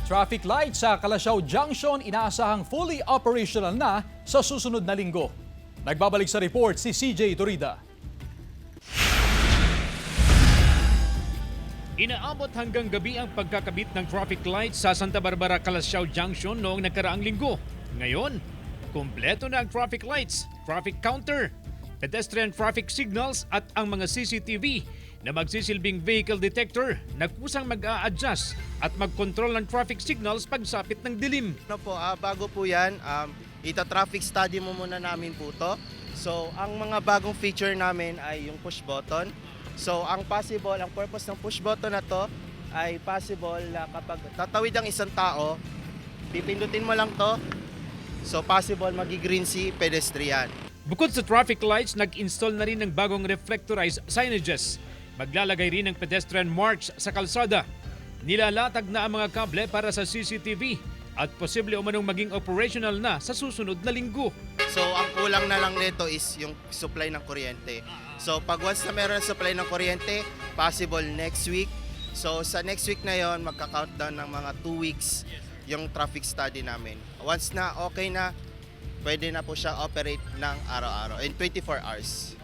Traffic light sa Calasiao Junction inaasahang fully operational na sa susunod na linggo. Nagbabalik sa report si CJ Torida. Inaabot hanggang gabi ang pagkakabit ng traffic lights sa Santa Barbara Calasiao Junction noong nakaraang linggo. Ngayon, kumpleto na ang traffic lights, traffic counter, pedestrian traffic signals at ang mga CCTV na magsisilbing vehicle detector na kusang mag-a-adjust at mag-control ng traffic signals pagsapit ng dilim. Bago po yan, ita-traffic study mo muna namin po to. So, ang mga bagong feature namin ay yung push button. So, ang purpose ng push button na to ay possible na kapag tatawid ang isang tao, pipindutin mo lang to. So, possible magi-green si pedestrian. Bukod sa traffic lights, nag-install na rin ng bagong reflectorized signages. Maglalagay rin ng pedestrian marks sa kalsada. Nilalatag na ang mga kable para sa CCTV at posible umanong maging operational na sa susunod na linggo. So, ang kulang na lang nito is yung supply ng kuryente. So, pag once na meron supply ng kuryente, possible next week. So, sa next week na yon, magka-countdown ng mga 2 weeks yung traffic study namin. Once na okay na, pwede na po siya operate ng araw-araw in 24 hours.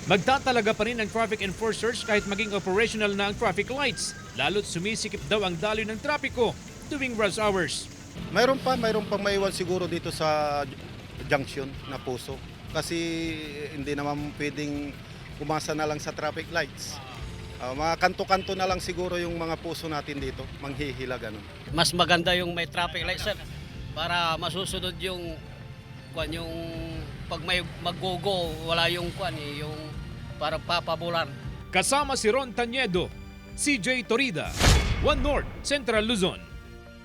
Magtatalaga pa rin ang traffic enforcers kahit maging operational na ang traffic lights. Lalo't sumisikip daw ang daloy ng trapiko tuwing rush hours. Mayroon pang maiwan siguro dito sa junction na puso. Kasi hindi naman pwedeng umasa na lang sa traffic lights. Mga kanto-kanto na lang siguro yung mga puso natin dito, manghihila ganun. Mas maganda yung may traffic light, sir, para masusunod yung pag may mag-go-go, wala yung yung para papabulan. Kasama si Ron Taniedo, CJ Torida, One North, Central Luzon.